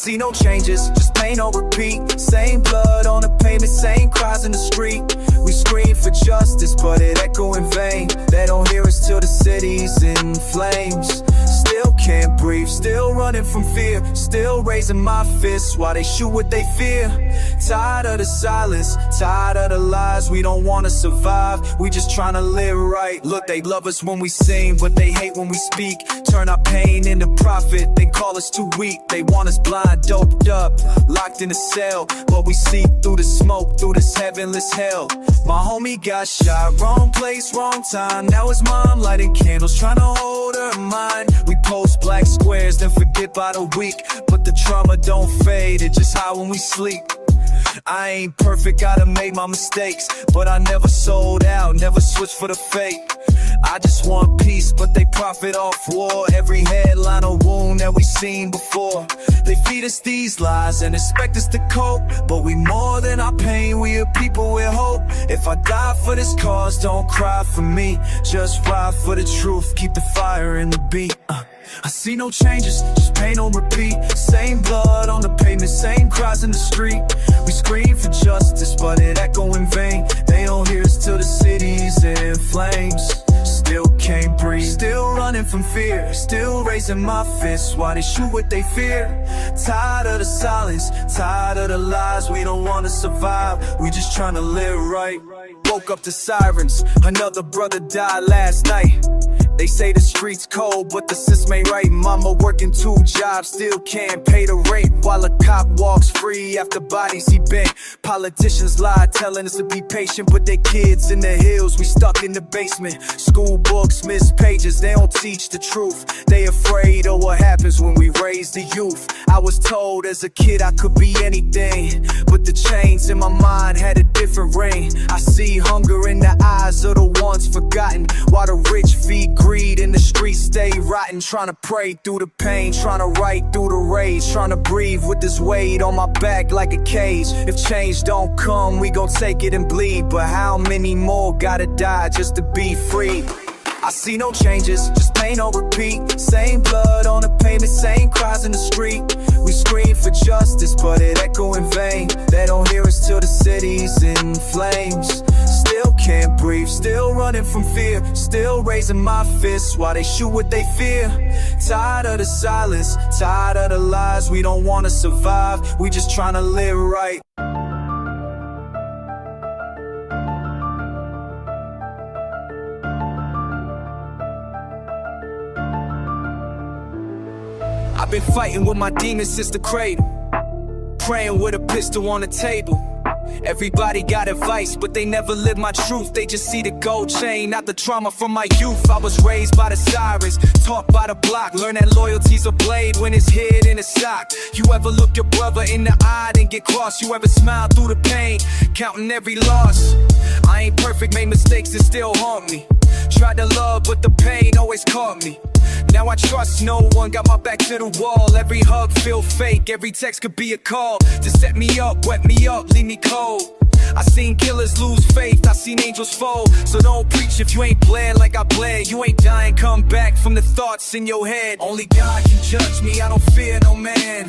see no changes, just pain on repeat. Same blood on the pavement, same cries in the street. We scream for justice, but it echo in vain. They don't hear us till the city's in flames. Still can't breathe, still running from fear. Still raising my fists while they shoot what they fear. Tired of the silence, tired of the lies. We don't wanna survive, we just tryna live right. Look, they love us when we sing, but they hate when we speak. Turn our pain into profit, they call us too weak. They want us blind, doped up, locked in a cell. But we see through the smoke, through this heavenless hell. My homie got shot, wrong place, wrong time. Now his mom lighting candles, tryna hold her mind. We post black squares, then forget by the week. But the trauma don't fade, it just high when we sleep. I ain't perfect, gotta make my mistakes, but I never sold out, never switched for the fake. I just want peace, but they profit off war. Every headline a wound that we seen before. They feed us these lies and expect us to cope, but we more than our pain, we are people with hope. If I die for this cause, don't cry for me. Just ride for the truth, keep the fire in the beat. I see no changes, just pain on repeat. Same blood on the pavement, same cries in the street. We scream for justice, but it echo in vain. They don't hear us till the city's in flames. Still can't breathe, still running from fear. Still raising my fists while they shoot what they fear. Tired of the silence, tired of the lies. We don't wanna survive, we just tryna live right. Woke up to sirens, another brother died last night. They say the streets cold, but the system ain't right. Mama working 2 jobs, still can't pay the rent. While a cop walks free after bodies he bent. Politicians lie, telling us to be patient, but their kids in the hills, we stuck in the basement. School books miss pages, they don't teach the truth. They afraid of what happens when we raise the youth. I was told as a kid I could be anything, but the chains in my mind had a different ring. I see hunger in the eyes of the ones forgotten, while the rich feed greed in the streets stay rotten. Trying to pray through the pain, trying to write through the rage. Trying to breathe with this weight on my back like a cage. If change don't come, we gon' take it and bleed. But how many more gotta die just to be free? I see no changes, just pain on repeat. Same blood on the pavement, same cries in the street. We scream for justice, but it echo in vain. They don't hear us till the city's in flames. Still can't breathe, still running from fear. Still raising my fists while they shoot what they fear. Tired of the silence, tired of the lies. We don't wanna survive, we just tryna live right. I've been fighting with my demons since the cradle, praying with a pistol on the table. Everybody got advice, but they never live my truth. They just see the gold chain, not the trauma from my youth. I was raised by the sirens, taught by the block. Learn that loyalty's a blade when it's hid in a sock. You ever look your brother in the eye and get cross? You ever smile through the pain, counting every loss? I ain't perfect, made mistakes that still haunt me. Tried to love, but the pain always caught me. Now I trust no one, got my back to the wall. Every hug feel fake, every text could be a call to set me up, wet me up, leave me cold. I seen killers lose faith, I seen angels fall. So don't preach if you ain't bled like I bled. You ain't dying, come back from the thoughts in your head. Only God can judge me, I don't fear no man.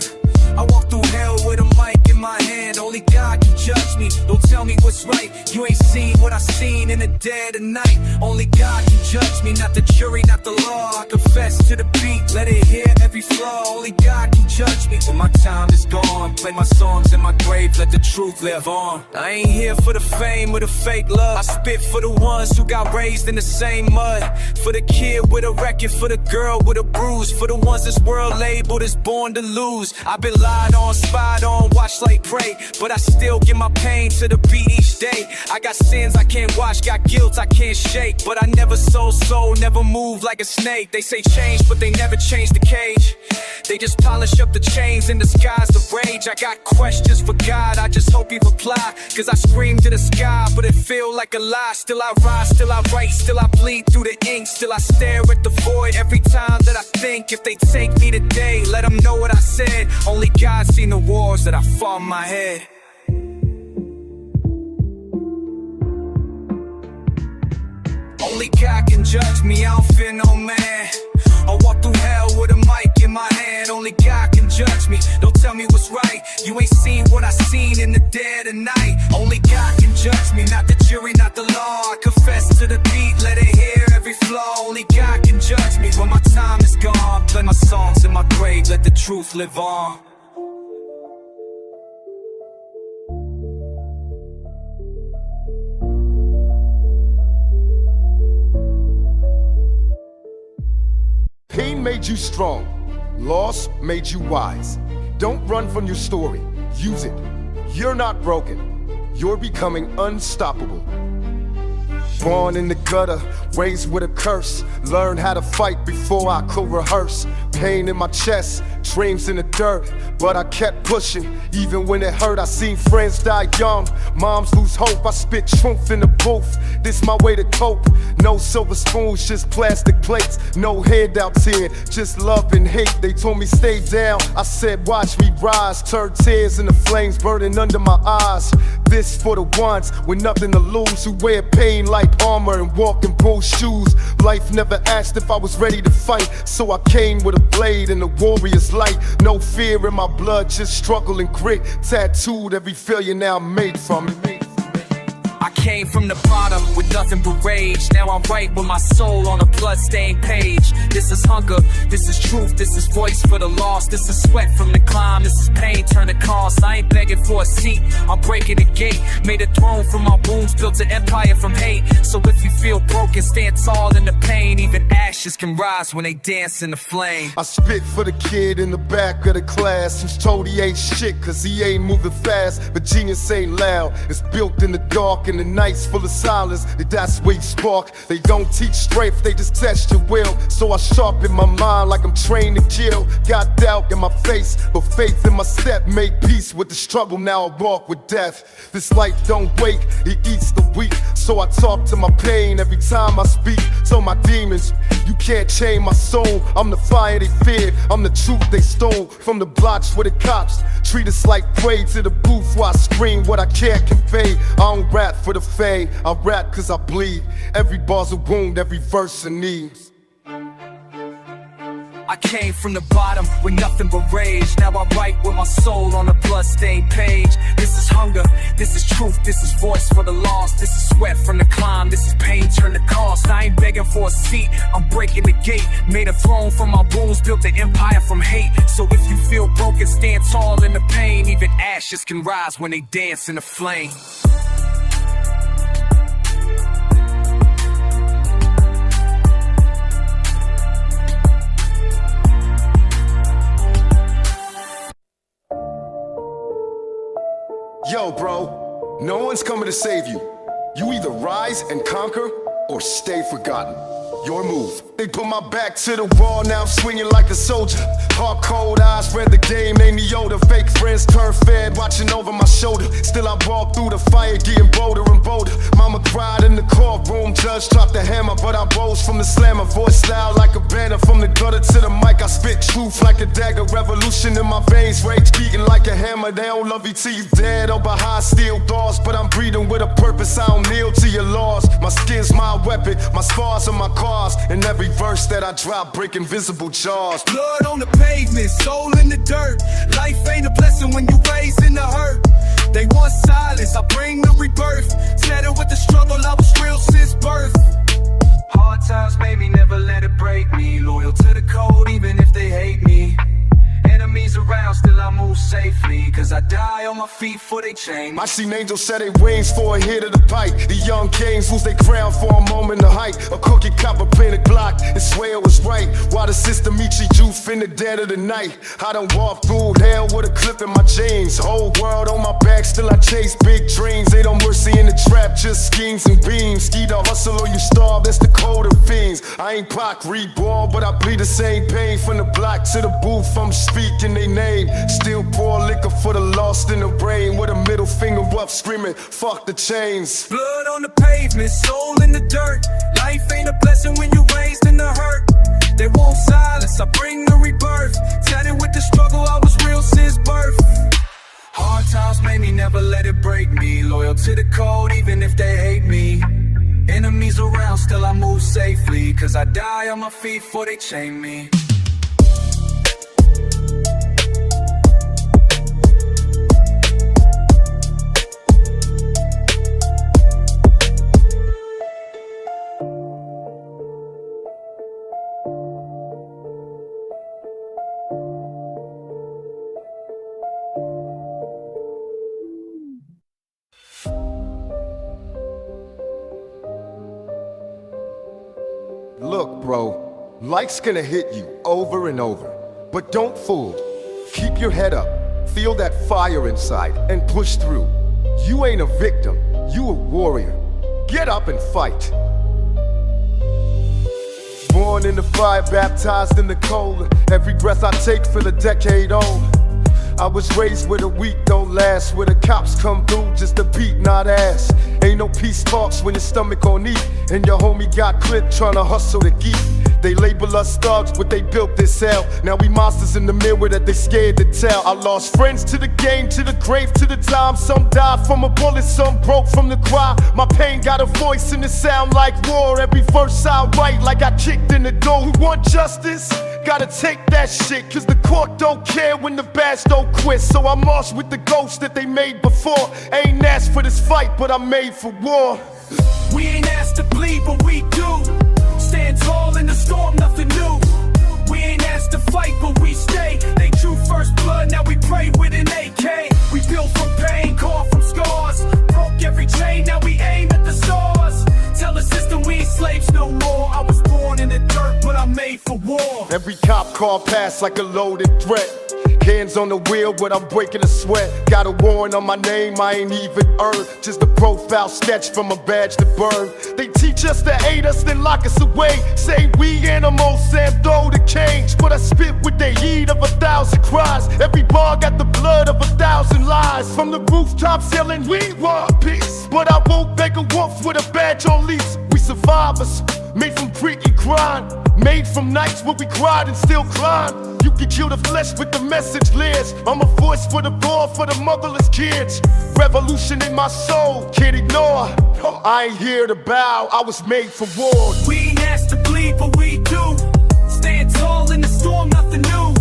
I walk through hell with a mic in my hand. Only God can judge me, don't tell me what's right. You ain't seen what I seen in the dead of night. Only God can judge me, not the jury, not the law. I confess to the beat, let it hear every flaw. Only God can judge me when my time is gone. Play my songs in my grave, let the truth live on. I ain't here for the fame or the fake love. I spit for the ones who got raised in the same mud. For the kid with a record, for the girl with a bruise. For the ones this world labeled as born to lose. I've been lied on, spied on, watched like prey, but I still give my pain to the beat each day. I got sins I can't wash, got guilt I can't shake, but I never sold soul, never moved like a snake. They say change, but they never change the cage. They just polish up the chains and disguise the rage. I got questions for God, I just hope he reply. Cause I scream to the sky, but it feel like a lie. Still I rise, still I write, still I bleed through the ink. Still I stare at the void every time that I think. If they take me today, let them know what I said. Only God seen the wars that I fought in my head. Only God can judge me, I don't fear no man. I walk through hell with a mic in my hand. Only God can judge me. Don't tell me what's right. You ain't seen what I seen in the dead of night. Only God can judge me, not the jury, not the law. I confess to the beat, let it hear every flaw. Only God can judge me when my time is gone. Play my songs in my grave, let the truth live on. Pain made you strong, loss made you wise. Don't run from your story, use it. You're not broken, you're becoming unstoppable. Born in the gutter, raised with a curse. Learned how to fight before I could rehearse. Pain in my chest, dreams in the dirt, but I kept pushing, even when it hurt. I seen friends die young, moms lose hope. I spit truth in the booth, this my way to cope. No silver spoons, just plastic plates. No handouts here, just love and hate. They told me stay down, I said watch me rise. Turned tears into flames burning under my eyes. This for the ones with nothing to lose, who wear pain like armor and walk in bull shoes. Life never asked if I was ready to fight, so I came with a blade and a warrior's light. No fear in my blood, just struggle and grit. Tattooed every failure now made from it. I came from the bottom with nothing but rage. Now I'm right with my soul on a blood-stained page. This is hunger, this is truth, this is voice for the lost. This is sweat from the climb, this is pain turn to cost. I ain't begging for a seat, I'm breaking the gate. Made a throne from my wounds, built an empire from hate. So if you feel broken, stand tall in the pain. Even ashes can rise when they dance in the flame. I spit for the kid in the back of the class who's told he ain't shit cause he ain't moving fast. But genius ain't loud, it's built in the dark and the nights full of silence. That's where you spark. They don't teach strength, they just test your will. So I sharpen my mind like I'm trained to kill. Got doubt in my face, but faith in my step. Make peace with the struggle, now I walk with death. This life don't wait, it eats the weak. So I talk to my pain every time I speak. So my demons, you can't chain my soul. I'm the fire they feared, I'm the truth they stole. From the blocks where the cops treat us like prey, to the booth where I scream what I can't convey. I don't rap for the fame, I rap cause I bleed. Every bar's a wound, every verse a need. I came from the bottom with nothing but rage. Now I write with my soul on a blood-stained page. This is hunger, this is truth, this is voice for the lost. This is sweat from the climb, this is pain turn to cost. I ain't begging for a seat, I'm breaking the gate. Made a throne from my wounds, built an empire from hate. So if you feel broken, stand tall in the pain. Even ashes can rise when they dance in the flame. Yo, bro, no one's coming to save you. You either rise and conquer or stay forgotten. Your move. They put my back to the wall, now I'm swinging like a soldier. Hard cold eyes, read the game, ain't the older. Fake friends turn fed, watching over my shoulder. Still I walk through the fire, getting bolder and bolder. Mama cried in the courtroom, judge dropped the hammer, but I rose from the slammer. Voice loud like a banner, from the gutter to the mic. I spit truth like a dagger, revolution in my veins, rage beating like a hammer. They don't love you till you dead or behind steel doors, but I'm breathing with a purpose. I don't kneel to your laws. My skin's my weapon, my scars are my cause. And every verse that I drop break invisible jaws. Blood on the pavement, soul in the dirt. Life ain't a blessing when you raised in the hurt. They want silence, I bring the rebirth. Tattered with the struggle, I was real since birth. Hard times made me, never let it break me. Loyal to the code even if they hate me. Enemies around, still I move safely, cause I die on my feet for they chain. I seen angels set their wings for a hit of the pipe. The young kings lose their crown for a moment of hype. A cookie copper painted block and swear it was right, while the system eat you juice in the dead of the night. I done walked through hell with a clip in my jeans. Whole world on my back, still I chase big dreams. Ain't no mercy in the trap, just schemes and beams. Ski to hustle or you starve, that's the code of fiends. I ain't Pac reborn, but I bleed the same pain. From the block to the booth, I'm speaking they name. Still pour liquor for the lost in the rain, with a middle finger up screaming, fuck the chains. Blood on the pavement, soul in the dirt. Life ain't a blessing when you raised in the hurt. They want silence, I bring the rebirth. Tatted with the struggle, I was real since birth. Hard times made me, never let it break me. Loyal to the code even if they hate me. Enemies around, still I move safely, cause I die on my feet before they chain me. Look, bro, life's gonna hit you over and over. But don't fool. Keep your head up, feel that fire inside, and push through. You ain't a victim, you a warrior. Get up and fight. Born in the fire, baptized in the cold. Every breath I take feel a decade old. I was raised where the weak don't last, where the cops come through just to beat, not ass. Ain't no peace talks when your stomach on eat, and your homie got clipped trying to hustle to geek. They label us thugs, but they built this hell. Now we monsters in the mirror that they scared to tell. I lost friends to the game, to the grave, to the time. Some died from a bullet, some broke from the cry. My pain got a voice and it sound like war. Every verse I write like I kicked in the door. Who want justice? Gotta take that shit, cause the court don't care when the bads don't quit. So I march with the ghosts that they made before. Ain't asked for this fight, but I'm made for war. We ain't asked to bleed, but we do. Stand tall in the storm, nothing new. We ain't asked to fight, but we stay. They drew first blood, now we pray with an AK. We built from pain, caught from scars. Broke every chain, now we aim at the stars. Tell the system we ain't slaves no more. I was born in the dirt, but I'm made for war. Every cop car pass like a loaded threat. Hands on the wheel, but I'm breaking a sweat. Got a warrant on my name, I ain't even earned. Just a profile sketch from a badge to burn. They teach us to hate us, then lock us away. Say we animals and throw the cage. But I spit with the heat of 1,000 cries. Every bar got the blood of 1,000 lies. From the rooftops yelling, we want peace. But I won't beg a wolf with a badge on lease. We survivors, made from grit and grind. Made from nights where we cried and still climb. You can kill the flesh, but the message lives. I'm a voice for the poor, for the motherless kids. Revolution in my soul, can't ignore. I ain't here to bow, I was made for war. We ain't asked to bleed, but we do. Stand tall in the storm, nothing new.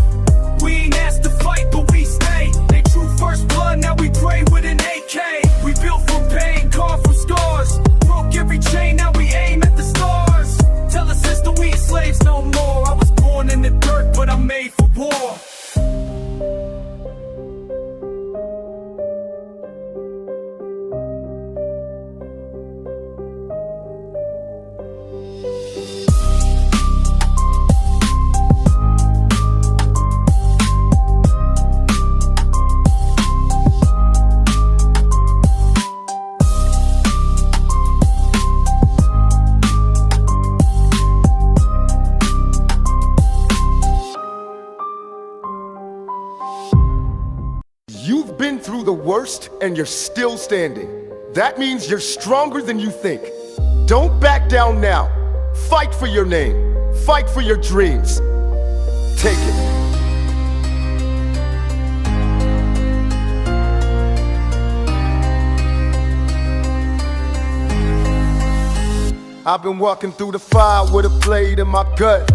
We ain't asked to fight, but we stay. They drew first blood, now we pray with an AK. We built from pain, carved from scars. Broke every chain, now we aim at the stars. Tell the system we ain't slaves no more. I was born in the dirt, but I'm made for war. You've been through the worst and you're still standing. That means you're stronger than you think. Don't back down now. Fight for your name. Fight for your dreams. Take it. I've been walking through the fire with a blade in my gut.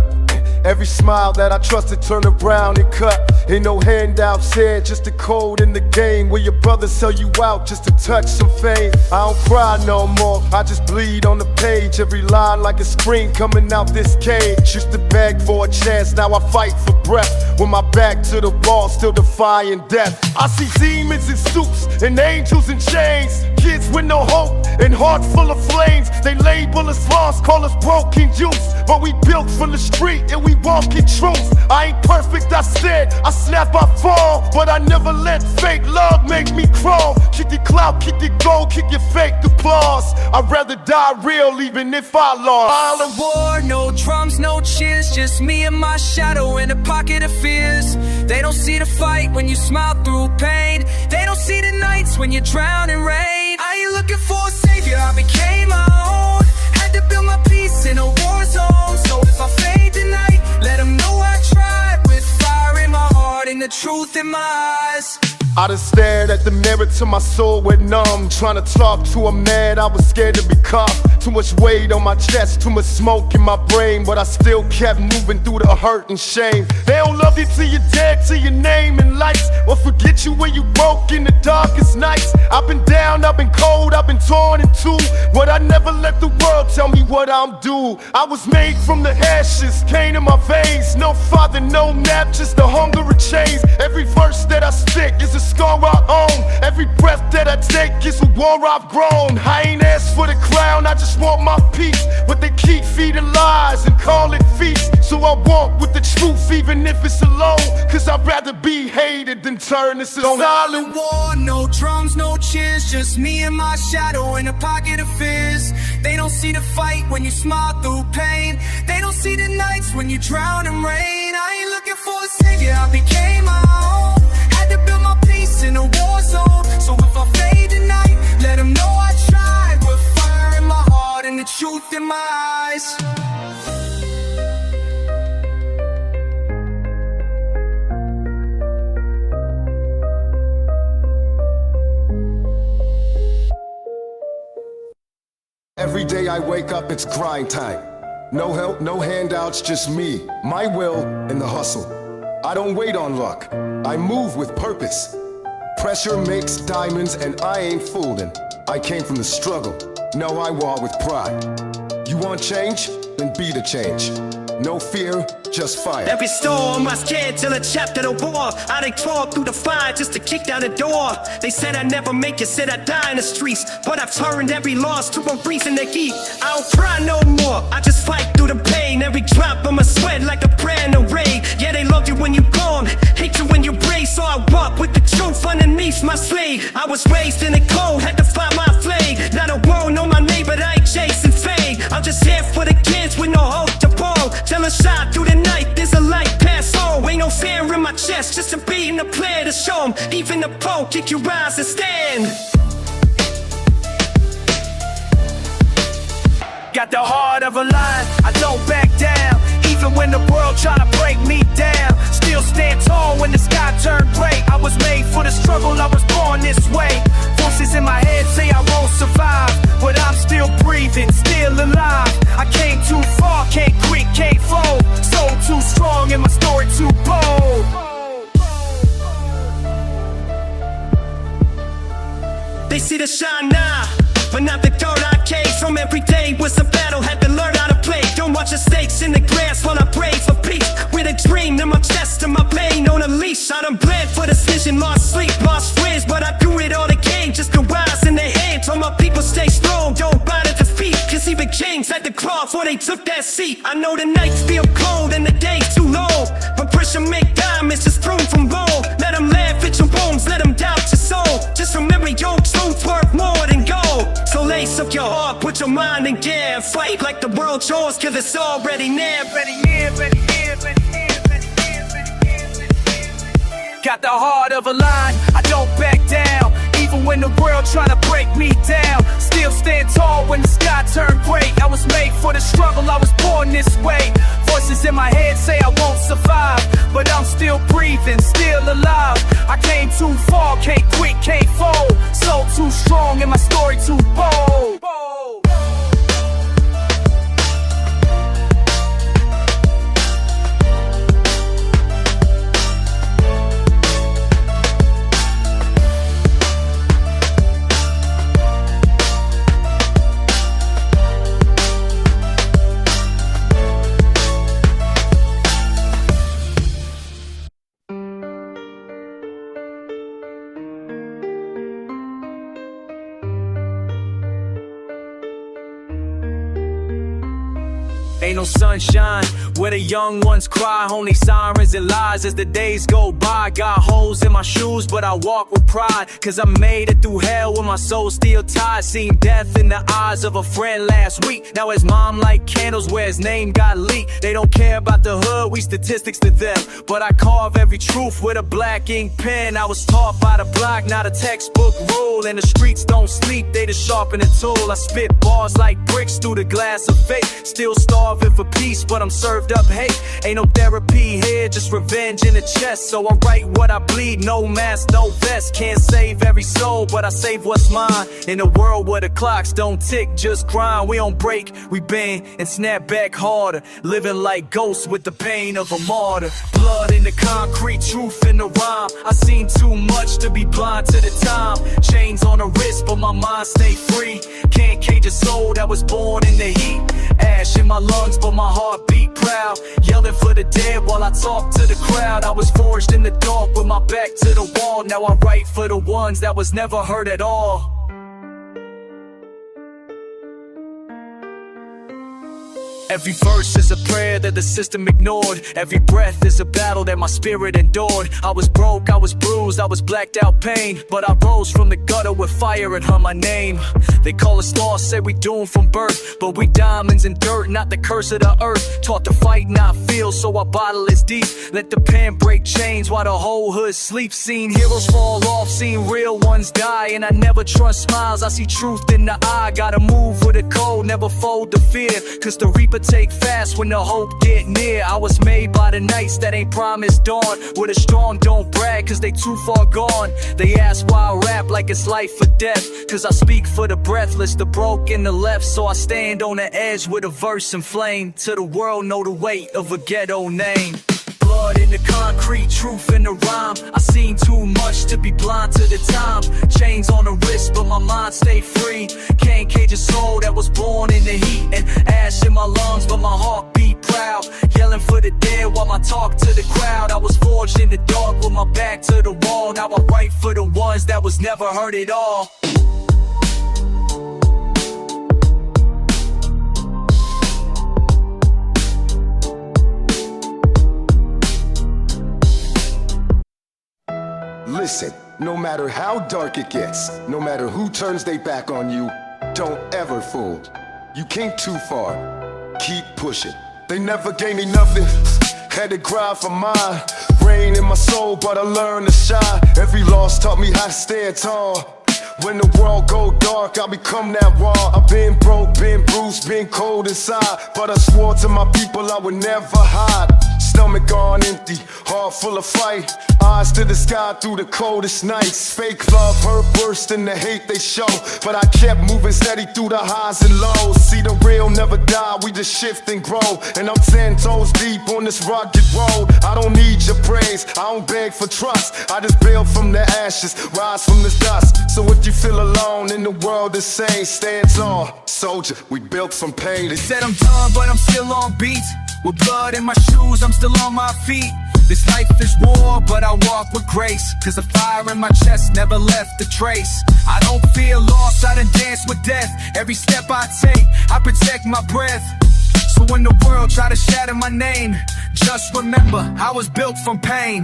Every smile that I trusted turned around and cut. Ain't no handouts here, just a code in the game where your brothers sell you out just to touch some fame. I don't cry no more, I just bleed on the page. Every line like a scream coming out this cage. Used to beg for a chance, now I fight for breath. With my back to the wall, still defying death. I see demons in suits and angels in chains. Kids with no hope and heart full of flames. They label us lost, call us broken youth. But we built from the street and we walk in truth. I ain't perfect, I said, I snap, I fall. But I never let fake love make me crawl. Kick your clout, kick your gold, kick your fake applause. I'd rather die real even if I lost. All at war, no drums, no cheers. Just me and my shadow in a pocket of fears. They don't see the fight when you smile through pain. They don't see the nights when you drown in rain. I ain't looking for a savior, I became my own. Had to build my peace in a war zone. So if I fade tonight, let them know I tried. With fire in my heart and the truth in my eyes. I done stared at the mirror till my soul went numb. Trying to talk to a man, I was scared to become. Too much weight on my chest, too much smoke in my brain. But I still kept moving through the hurt and shame. They don't love you till you're dead, till your name and lights. Or forget you when you broke in the darkest nights. I've been down, I've been cold, I've been torn in two. But I never let the world tell me what I'm due. I was made from the ashes, pain in my veins. No father, no nap, just the hunger of chains. Every verse that I spit is a a scar I own. Every breath that I take is a war I've grown. I ain't asked for the crown, I just want my peace. But they keep feeding lies and call it feast. So I walk with the truth even if it's alone. Cause I'd rather be hated than turn this into silent war. No drums, no cheers, just me and my shadow in a pocket of fears. They don't see the fight when you smile through pain. They don't see the nights when you drown in rain. I ain't looking for a savior, I became my own. Had to build my peace in a war zone. So if I fade tonight, let them know I tried. With fire in my heart and the truth in my eyes. Every day I wake up, it's grind time. No help, no handouts, just me, my will, and the hustle. I don't wait on luck, I move with purpose. Pressure makes diamonds and I ain't fooling. I came from the struggle, now I walk with pride. You want change? Then be the change. No fear, just fire. Every storm I scared till a chapter of war. I done crawled through the fire just to kick down the door. They said I'd never make it, said I'd die in the streets. But I've turned every loss to a reason to eat. I don't cry no more, I just fight through the pain. Every drop of my sweat like a prayer in the rain. Yeah, they love you when you're gone, hate you when you brave. So I walk with the truth underneath my sleeve. I was raised in the cold, had to find my flame. Not a world, know my name, but I ain't chasing fame. I'm just here for the kids with no hope to fall. Tell a shot through the night, there's a light past all. Ain't no fear in my chest, just a beat and a player to show 'em. Even the pole, kick your rise and stand. Got the heart of a lion, I don't back down. Even when the world try to break me down, still stand tall when the sky turned gray. I was made for the struggle, I was born this way. Voices in my head say I won't survive, but I'm still breathing, still alive. I came too far, can't quit, can't fold. Soul too strong and my story too bold. They see the shine now, but not the dirt I came from. Every day was a battle, had to learn how to play. Don't watch the stakes in the grass while I pray for peace. With a dream in my chest and my pain on a leash. I done bled for this vision, lost sleep, lost friends, but I do it all again just to rise in their hands. All my people stay strong, don't bow to defeat. Cause even kings had to crawl before they took that seat. I know the nights feel cold and the days too long, but pressure make diamonds just thrown from gold. Let them laugh at your bones, let them doubt your soul. Just remember your truth worth more than gold. So lace up your heart, put your mind in gear, and fight like the world's yours, cause it's already near. Got the heart of a lion, I don't back down. Even when the world try to break me down, still stand tall when the sky turned gray. I was made for the struggle, I was born this way. Voices in my head say I won't survive, but I'm still breathing, still alive. I came too far, can't quit, can't fold. Soul too strong and my story too bold. Ain't no sunshine where the young ones cry. Only sirens and lies as the days go by. Got holes in my shoes, but I walk with pride. Cause I made it through hell with my soul still tied. Seen death in the eyes of a friend last week. Now his mom light candles where his name got leaked. They don't care about the hood, we statistics to them. But I carve every truth with a black ink pen. I was taught by the block, not a textbook rule. And the streets don't sleep, they just sharpen a tool. I spit bars like bricks through the glass of faith. Still starving for peace, but I'm served up hate. Ain't no therapy here, just revenge in the chest. So I write what I bleed, no mask, no vest. Can't save every soul, but I save what's mine. In a world where the clocks don't tick, just grind. We don't break, we bend and snap back harder. Living like ghosts with the pain of a martyr. Blood in the concrete, truth in the rhyme. I seen too much to be blind to the time. Chains on the wrist, but my mind stay free. Can't cage a soul that was born in the heat. ash in my lungs, but my heart beat proud. Yelling for the dead while I talk to the crowd. I was forged in the dark with my back to the wall. Now I write for the ones that was never heard at all. Every verse is a prayer that the system ignored. Every breath is a battle that my spirit endured. I was broke, I was bruised, I was blacked out pain, but I rose from the gutter with fire and heard my name. They call us lost, say we doomed from birth, but we diamonds in dirt, not the curse of the earth. Taught to fight, not feel, so our bottle is deep. Let the pen break chains while the whole hood sleeps. Seen heroes fall off, seen real ones die, and I never trust smiles, I see truth in the eye. Gotta move with a code, never fold to fear, cause the reaper take fast when the hope get near. I was made by the nights that ain't promised dawn. With a strong don't brag cause they too far gone. They ask why I rap like it's life or death, cause I speak for the breathless, the broke and the left. So I stand on the edge with a verse in flame, till the world know the weight of a ghetto name. Blood in the concrete, truth in the rhyme. I seen too much to be blind to the time. Chains on the wrist, but my mind stay free. Can't cage a soul that was born in the heat. And ash in my lungs, but my heart beat proud. Yelling for the dead while I talk to the crowd. I was forged in the dark with my back to the wall. Now I write for the ones that was never heard at all. Listen, no matter how dark it gets, no matter who turns their back on you, don't ever fold. You came too far. Keep pushing. They never gave me nothing. Had to grind for mine. Rain in my soul, but I learned to shine. Every loss taught me how to stand tall. When the world go dark, I become that wall. I've been broke, been bruised, been cold inside, but I swore to my people I would never hide. Stomach gone empty, heart full of fight. Eyes to the sky through the coldest nights. Fake love hurt worse than the hate they show, but I kept moving steady through the highs and lows. See, the real never die, we just shift and grow. And I'm 10 toes deep on this rugged road. I don't need your praise, I don't beg for trust. I just build from the ashes, rise from the dust. So if you feel alone in the world the same, stand tall, soldier, we built from pain. They said I'm done, but I'm still on beat. With blood in my shoes, I'm still on my feet. This life is war, but I walk with grace, cause the fire in my chest never left a trace. I don't feel lost, I done dance with death. Every step I take, I protect my breath. So when the world try to shatter my name, just remember, I was built from pain.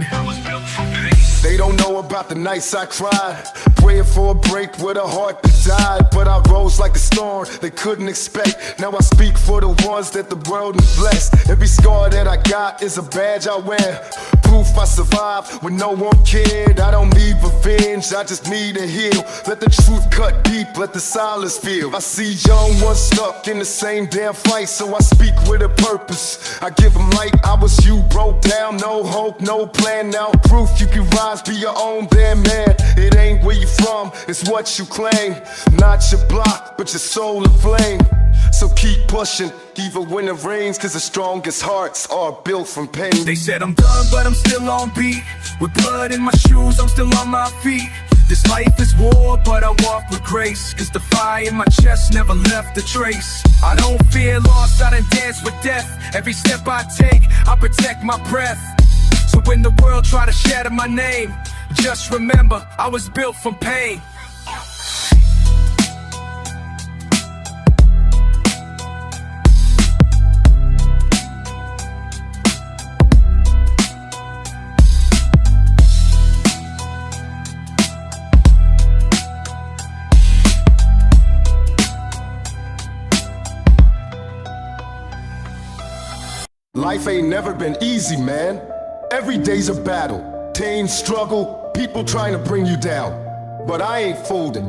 They don't know about the nights I cried, praying for a break with a heart that died. But I rose like a storm they couldn't expect. Now I speak for the ones that the world neglects. Every scar that I got is a badge I wear, proof I survived when no one cared. I don't need revenge, I just need to heal. Let the truth cut deep, let the silence feel. I see young ones stuck in the same damn fight, so I speak with a purpose. I give them light, I was you, broke down, no hope, no plan. Now proof you can rise, be your own damn man. It ain't where you from, it's what you claim. Not your block, but your soul aflame. So keep pushing, even when it rains, cause the strongest hearts are built from pain. They said I'm done, but I'm still on beat. With blood in my shoes, I'm still on my feet. This life is war, but I walk with grace, cause the fire in my chest never left a trace. I don't fear loss, I done dance with death. Every step I take, I protect my breath. So when the world try to shatter my name, just remember, I was built from pain. Life ain't never been easy, man. Every day's a battle, pain, struggle, people trying to bring you down. But I ain't folding,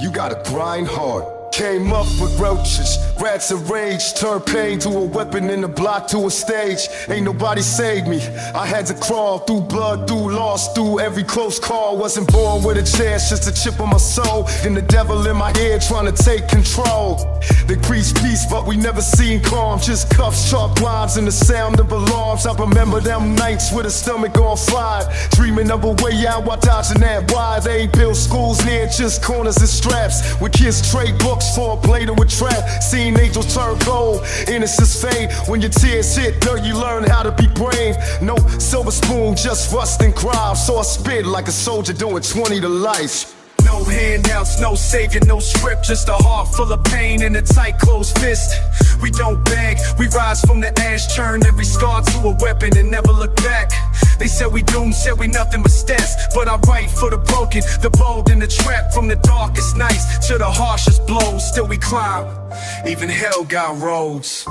you gotta grind hard. Came up with roaches, rats and rage, turned pain to a weapon and a block to a stage. Ain't nobody saved me, I had to crawl through blood, through loss, through every close call. Wasn't born with a chance, just a chip on my soul, and the devil in my head trying to take control. They preach peace, but we never seen calm, just cuffs, sharp lines, and the sound of alarms. I remember them nights with a stomach on fire, dreaming of a way out while dodging that wire. They ain't built schools near, just corners and straps, with kids trade books books for a play to a trap. Seen angels turn gold, innocence fade. When your tears hit dirt, you learn how to be brave. No silver spoon, just rust and crime. So I spit like a soldier doing 20 to life. No handouts, no savior, no script, just a heart full of pain and a tight closed fist. We don't beg, we rise from the ash, turn every scar to a weapon and never look back. They said we doomed, said we nothing but stats, but I write for the broken, the bold and the trapped. From the darkest nights to the harshest blows, still we climb, even hell got roads.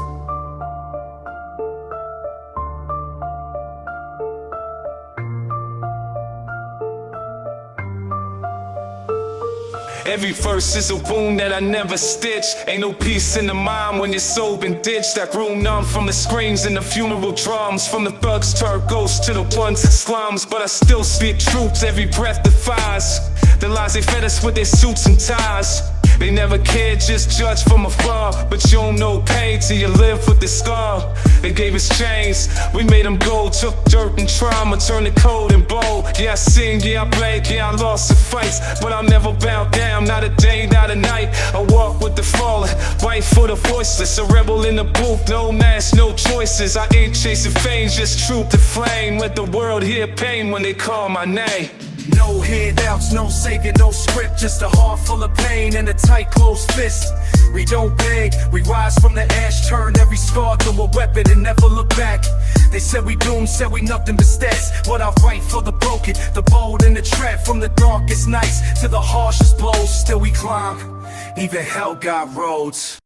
Every verse is a wound that I never stitch. Ain't no peace in the mind when your soul been ditched. I grew numb from the screams and the funeral drums, from the thugs turned ghosts to the ones in slums. But I still speak truths, every breath defies the lies they fed us with their suits and ties. They never cared, just judge from afar. But you don't know pain till you live with the scar. They gave us chains, we made them gold. Took dirt and trauma, turned it cold and bold. Yeah, I sing, yeah, I played, yeah, I lost the fights, but I'll never bow down, not a day, not a night. I walk with the fallen, fight for the voiceless. A rebel in the booth, no mask, no choices. I ain't chasing fame, just truth to flame. Let the world hear pain when they call my name. No handouts, no savior, no script, just a heart full of pain and a tight closed fist. We don't beg, we rise from the ash, turn every scar to a weapon and never look back. They said we doomed, said we nothing but stats, but I fight for the broken, the bold and the trapped. From the darkest nights to the harshest blows, still we climb, even hell got roads.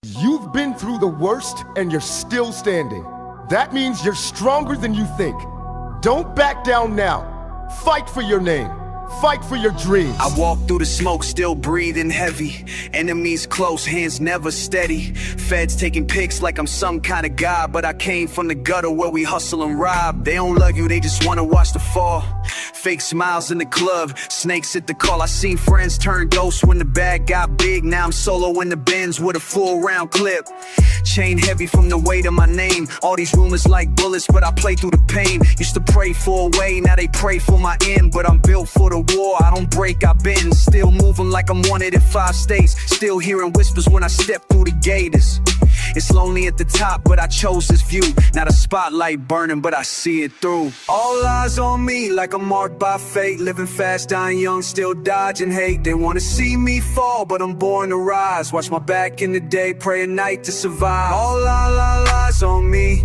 You've been through the worst and you're still standing. That means you're stronger than you think. Don't back down now. Fight for your name. Fight for your dreams. I walk through the smoke, still breathing heavy. Enemies close, hands never steady. Feds taking pics like I'm some kind of god, but I came from the gutter where we hustle and rob. They don't love you, they just wanna watch the fall. Fake smiles in the club, snakes at the call. I seen friends turn ghosts when the bag got big. Now I'm solo in the Benz with a full round clip. Chain heavy from the weight of my name. All these rumors like bullets, but I play through the pain. Used to pray for a way, now they pray for my end. But I'm built for the war, I don't break, I bend. Still moving like I'm wanted in 5 states. Still hearing whispers when I step through the gators. It's lonely at the top, but I chose this view. Not a spotlight burning, but I see it through. All eyes on me like I'm marked by fate. Living fast, dying young, still dodging hate. They wanna see me fall, but I'm born to rise. Watch my back in the day, pray at night to survive. All eyes on me.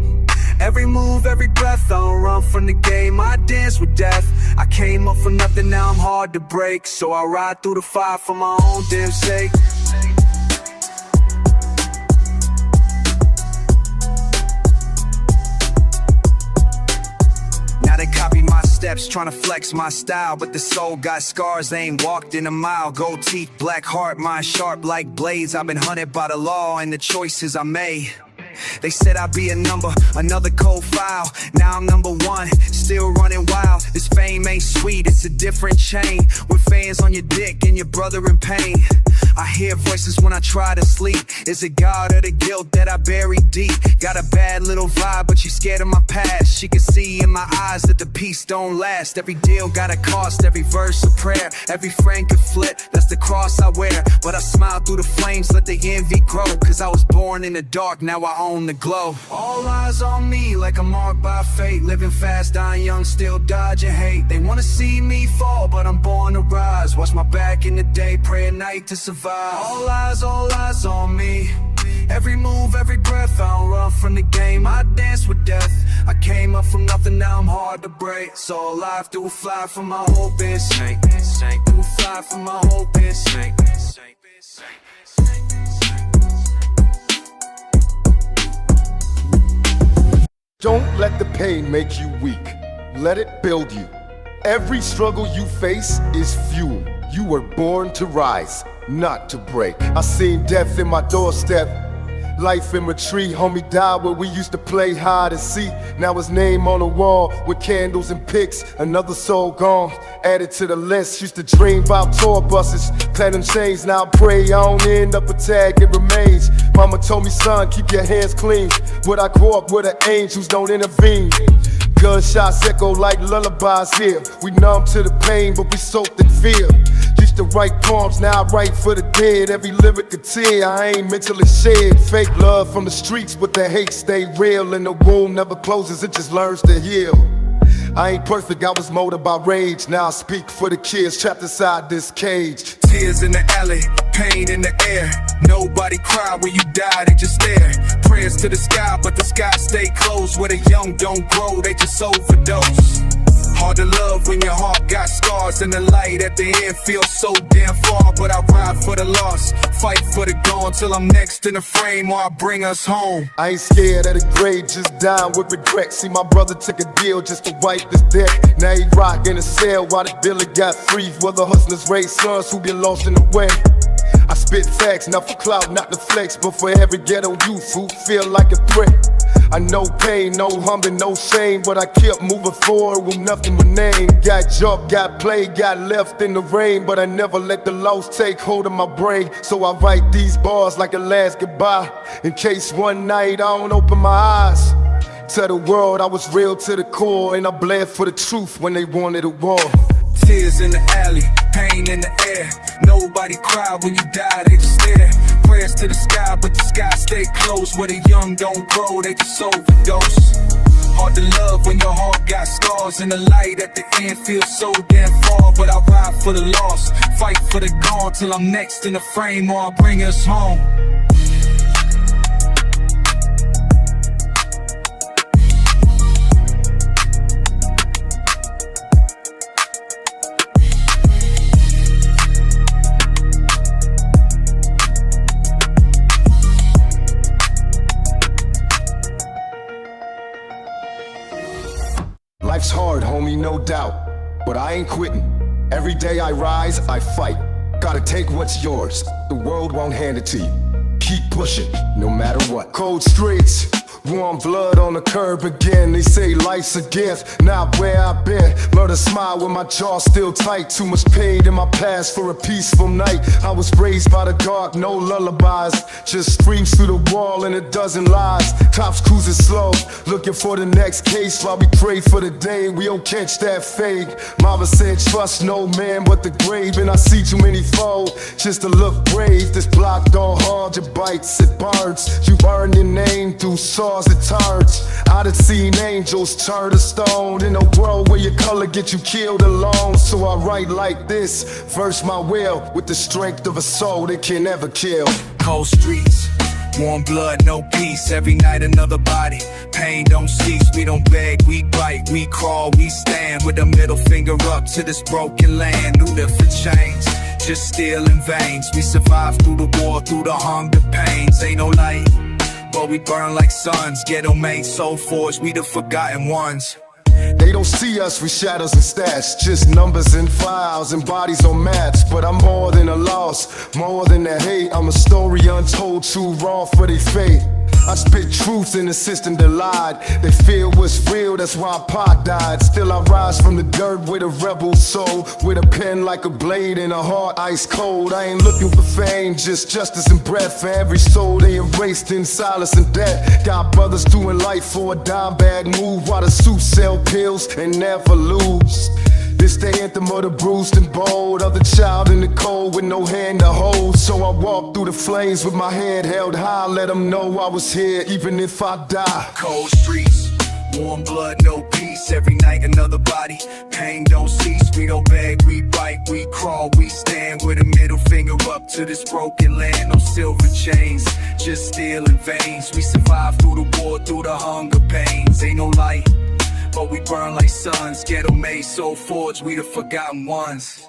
Every move, every breath, I don't run from the game, I dance with death. I came up for nothing, now I'm hard to break. So I ride through the fire for my own damn sake. Now they copy my steps, tryna flex my style, but the soul got scars, they ain't walked in a mile. Gold teeth, black heart, mind sharp like blades. I've been hunted by the law and the choices I made. They said I'd be a number, another cold file. Now I'm #1, still running wild. This fame ain't sweet, it's a different chain. With fans on your dick and your brother in pain. I hear voices when I try to sleep. Is it God or the guilt that I bury deep? Got a bad little vibe, but she's scared of my past. She can see in my eyes that the peace don't last. Every deal got a cost, every verse a prayer. Every friend could flip, that's the cross I wear. But I smile through the flames, let the envy grow. Cause I was born in the dark, now I own the glow. All eyes on me like I'm marked by fate. Living fast, dying young, still dodging hate. They wanna see me fall, but I'm born to rise. Watch my back in the day, pray at night to survive. All eyes on me. Every move, every breath, I don't run from the game, I dance with death. I came up from nothing, now I'm hard to break. So alive, do a fly for my hope and snake. Do a fly for my hope and snake. Don't let the pain make you weak. Let it build you. Every struggle you face is fuel. You were born to rise, not to break. I seen death in my doorstep. Life in retreat, homie died where we used to play hide and seek. Now his name on the wall with candles and pics. Another soul gone, added to the list. Used to dream about tour buses, platinum chains. Now I pray I don't end up a tag, it remains. Mama told me, son, keep your hands clean. What I grew up with, the angels don't intervene. Gunshots echo like lullabies here. We numb to the pain, but we soaked in fear. Used to write poems, now I write for the dead. Every lyric a tear, I ain't mentally shed. Fake love from the streets, but the hate stay real. And the wound never closes, it just learns to heal. I ain't perfect, I was molded by rage. Now I speak for the kids trapped inside this cage. Tears in the alley, pain in the air. Nobody cry when you die, they just stare. Prayers to the sky, but the sky stay closed. Where the young don't grow, they just overdose. Hard to love when your heart got scars, and the light at the end feels so damn far. But I ride for the lost, fight for the gone, till I'm next in the frame or I bring us home. I ain't scared of the grave, just dying with regret. See, my brother took a deal just to wipe this debt. Now he rock in a cell while the dealer got free. Where the hustlers raise sons who get lost in the way. I spit facts, not for clout, not the flex, but for every ghetto youth who feel like a threat. I know pain, no humbling, no shame, but I kept moving forward with nothing but name. Got jumped, got played, got left in the rain, but I never let the loss take hold of my brain. So I write these bars like a last goodbye, in case one night I don't open my eyes. Tell the world I was real to the core, and I bled for the truth when they wanted a war. Tears in the alley, pain in the air. Nobody cry when you die, they just stare. Prayers to the sky, but the sky stay closed. Where the young don't grow, they just overdose. Hard to love when your heart got scars, and the light at the end feels so damn far. But I ride for the lost, fight for the gone, till I'm next in the frame or I bring us home. Life's hard, homie, no doubt, but I ain't quitting. Every day I rise, I fight. Gotta take what's yours, the world won't hand it to you. Keep pushing, no matter what. Cold streets, warm blood on the curb again. They say life's a gift, not where I've been. Learn to smile with my jaw still tight. Too much pain in my past for a peaceful night. I was raised by the dark, no lullabies. Just screams through the wall and a dozen lies. Cops cruising slow, looking for the next case while we pray for the day we don't catch that fade. Mama said trust no man but the grave, and I see too many foes just to look brave. This block don't hard, your bites, it burns. You burn your name through saws and turns. I done seen angels turn to stone in a world where your color get you killed alone. So I write like this, verse my will with the strength of a soul that can never kill. Cold streets, warm blood, no peace. Every night another body. Pain don't cease. We don't beg, we bite, we crawl, we stand with a middle finger up to this broken land. Who live for change? Just stealing veins. We survive through the war, through the hunger pains. Ain't no light, but we burn like suns. Ghetto made soul forged, we the forgotten ones. They don't see us with shadows and stats, just numbers and files and bodies on maps. But I'm more than a loss, more than a hate. I'm a story untold, too raw for their fate. I spit truth in a system that lied. They fear what's real, that's why Pac died. Still I rise from the dirt with a rebel soul, with a pen like a blade and a heart ice cold. I ain't looking for fame, just justice and breath for every soul they erased in silence and death. Got brothers doing life for a dime bag move, while the suits sell pills and never lose. This the anthem of the bruised and bold, of the child in the cold with no hand to hold. So I walk through the flames with my head held high, let them know I was here even if I die. Cold streets, warm blood, no peace. Every night another body. Pain don't cease. We don't beg, we bite, we crawl, we stand with a middle finger up to this broken land. No silver chains, just steel and veins. We survive through the war, through the hunger pains. Ain't no light, but we burn like suns. Ghetto made, soul forged, we the forgotten ones.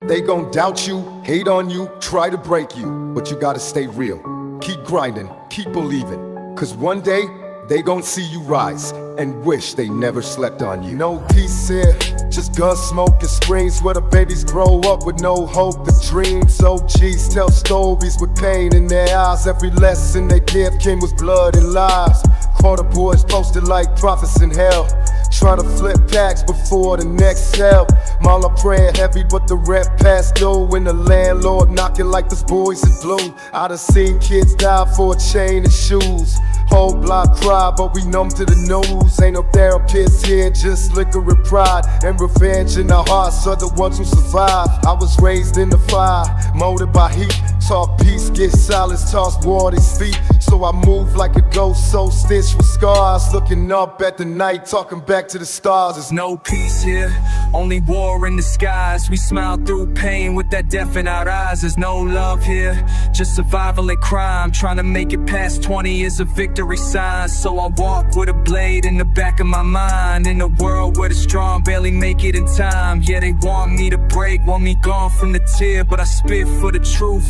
They gon' doubt you, hate on you, try to break you, but you gotta stay real. Keep grinding, keep believing, cause one day, they gon' see you rise and wish they never slept on you. No peace here, just gun smoke and screams where the babies grow up with no hope to dream. So G's tell stories with pain in their eyes. Every lesson they give came with blood and lives. Quarter boys posted like prophets in hell, trying to flip packs before the next sale. Mala praying heavy, but the rent passed due. When the landlord knocking like this boys in blue. I done seen kids die for a chain and shoes. Whole block cry, but we numb to the news. Ain't no therapist here, just liquor and pride and revenge in the hearts of the ones who survive. I was raised in the fire, molded by heat. Taught peace, get silence, toss war at his feet. So I move like a ghost, so stitched with scars. Looking up at the night, talking back to the stars. There's no peace here, only war in the skies. We smile through pain with that death in our eyes. There's no love here, just survival and crime. Trying to make it past 20 is a victory sign. So I walk with a blade in the back of my mind. In a world where the strong barely make it in time. Yeah, they want me to break, want me gone from the tear, but I spit for the truth.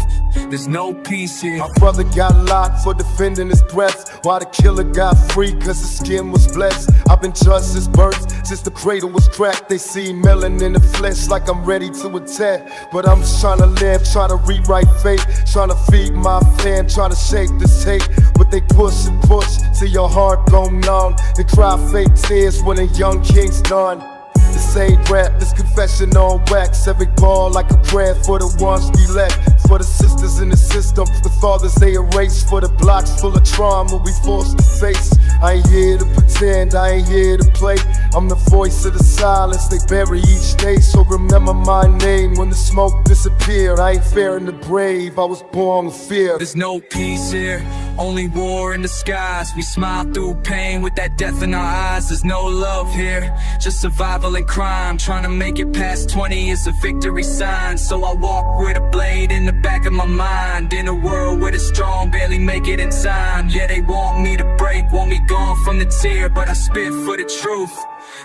There's no peace here. My brother got locked for defending his breath, while the killer got free cause his skin was blessed. I've been just since birth, since the cradle was cracked. They see melanin in the flesh like I'm ready to attack. But I'm just trying to live, trying to rewrite fate, trying to feed my fam, trying to shake this hate. But they push and push till your heart go numb. They cry fake tears when a young king's done. The same rap, this confession on wax. Every ball like a prayer for the ones we left. For the sisters in the system, the fathers they erase. For the blocks full of trauma we forced to face. I ain't here to pretend, I ain't here to play. I'm the voice of the silence they bury each day. So remember my name when the smoke disappeared. I ain't fearing the brave, I was born with fear. There's no peace here, only war in the skies. We smile through pain with that death in our eyes. There's no love here, just survival and crime. Trying to make it past 20 is a victory sign. So I walk with a blade in the back of my mind. In a world where the strong barely make it in time. Yeah, they want me to break, want me gone from the tear, but I spit for the truth.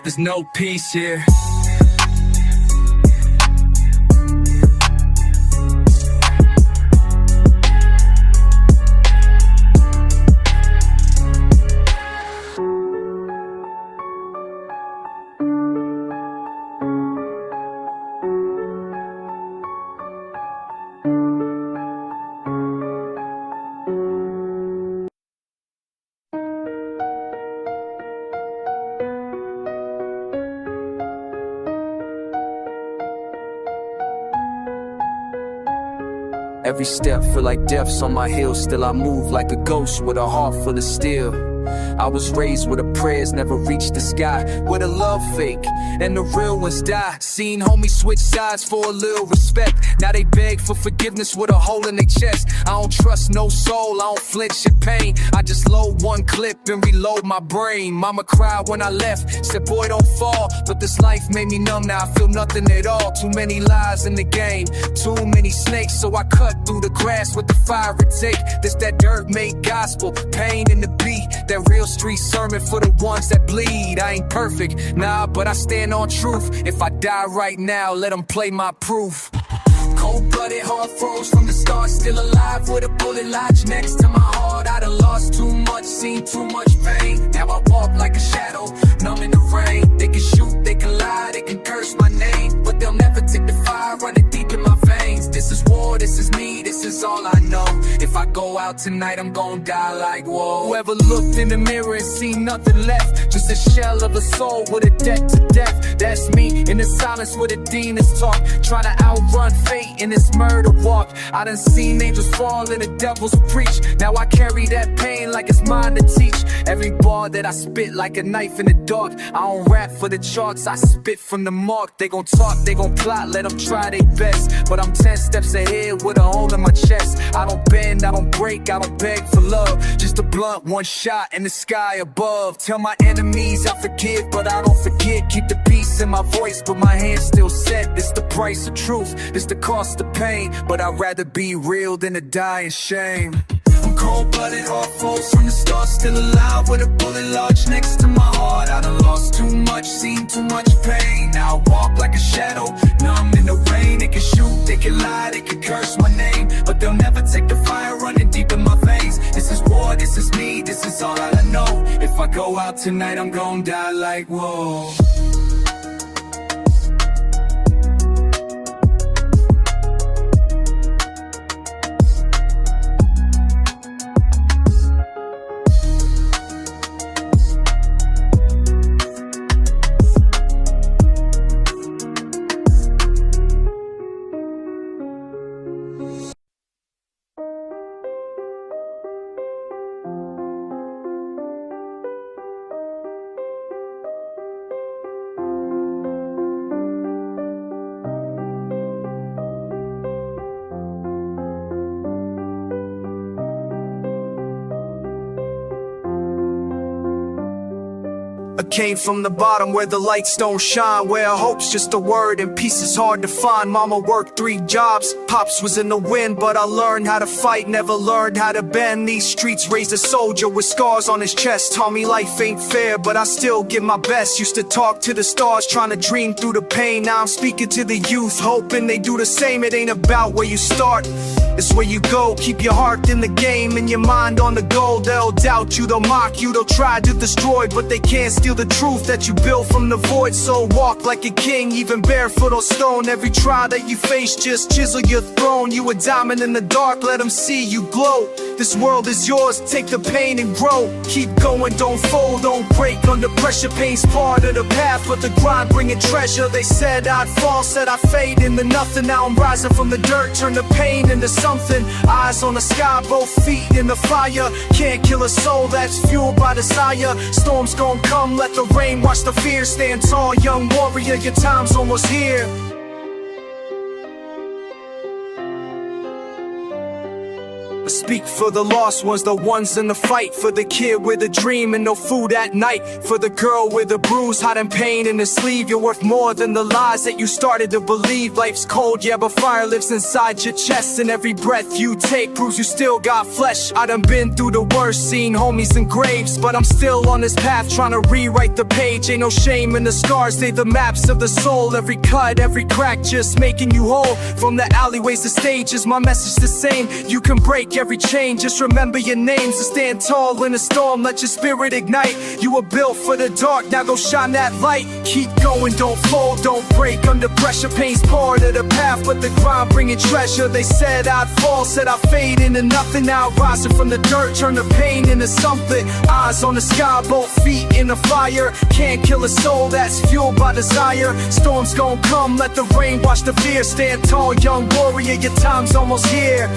There's no peace here. Every step feel like death's on my heels. Still I move like a ghost with a heart full of steel. I was raised where the prayers never reached the sky, where the love fake and the real ones die. Seen homies switch sides for a little respect. Now they beg for forgiveness with a hole in their chest. I don't trust no soul, I don't flinch at pain. I just load one clip and reload my brain. Mama cried when I left, said boy don't fall. But this life made me numb, now I feel nothing at all. Too many lies in the game, too many snakes. So I cut through the grass with the fire it take. This that dirt made gospel, pain in the beat. That real street sermon for the ones that bleed. I ain't perfect, nah, but I stand on truth. If I die right now, let them play my proof. Cold-blooded, heart froze from the start. Still alive with a bullet lodged next to my heart. I done lost too much, seen too much pain. Now I walk like a shadow, numb in the rain. They can shoot, they can lie, they can curse my name, but they'll never take the fire running deep in my veins. This is war, this is me, this is all I know. If I go out tonight, I'm gon' die like whoa. Whoever looked in the mirror and seen nothing left, just a shell of a soul with a debt to death. That's me, in the silence where the demons talk, trying to outrun fate in this murder walk. I done seen angels fall and the devils preach. Now I carry that pain like it's mine to teach. Every bar that I spit like a knife in the dark. I don't rap for the charts, I spit from the mark. They gon' talk, they gon' plot, let them try their best. But I'm 10 steps ahead with a hole in my chest. I don't bend, I don't break, I don't beg for love. Just a blunt, one shot in the sky above. Tell my enemies I forgive, but I don't forget. Keep the peace in my voice, but my hand's still set. This the price of truth, this the cost of pain. But I'd rather be real than to die in shame. I'm cold-blooded heart falls from the start, still alive with a bullet lodged next to my heart. I done lost too much, seen too much pain. Now I walk like a shadow, numb in the rain. They can shoot, they can lie, they can curse my name, but they'll never take the fire running deep in my veins. This is war, this is me, this is all that I know. If I go out tonight, I'm gon' die like whoa. I came from the bottom where the lights don't shine, where hope's just a word and peace is hard to find. Mama worked 3 jobs, Pops was in the wind, but I learned how to fight, never learned how to bend. These streets raised a soldier with scars on his chest. Taught me life ain't fair, but I still give my best. Used to talk to the stars, trying to dream through the pain. Now I'm speaking to the youth, hoping they do the same. It ain't about where you start, it's where you go. Keep your heart in the game and your mind on the goal. They'll doubt you, they'll mock you, they'll try to destroy, but they can't steal the truth that you built from the void. So walk like a king, even barefoot or stone. Every trial that you face, just chisel your throne. You a diamond in the dark, let them see you glow. This world is yours, take the pain and grow. Keep going, don't fold, don't break under pressure. Pain's part of the path, but the grind bringing treasure. They said I'd fall, said I'd fade into nothing. Now I'm rising from the dirt, turn the pain into something. Eyes on the sky, both feet in the fire. Can't kill a soul that's fueled by desire. Storms gon' come, let the rain wash the fear. Stand tall, young warrior, your time's almost here. Speak for the lost ones, the ones in the fight. For the kid with a dream and no food at night. For the girl with a bruise, hiding pain in the sleeve. You're worth more than the lies that you started to believe. Life's cold, yeah, but fire lives inside your chest. And every breath you take proves you still got flesh. I done been through the worst, seen homies in graves, but I'm still on this path, trying to rewrite the page. Ain't no shame in the scars, they the maps of the soul. Every cut, every crack, just making you whole. From the alleyways to stages, my message the same. You can break every chain, just remember your names. And stand tall in a storm, let your spirit ignite. You were built for the dark, now go shine that light. Keep going, don't fold, don't break under pressure. Pain's part of the path, but the grind bringing treasure. They said I'd fall, said I'd fade into nothing. Now rising from the dirt, turn the pain into something. Eyes on the sky, both feet in the fire. Can't kill a soul that's fueled by desire. Storms gon' come, let the rain wash the fear. Stand tall, young warrior, your time's almost here.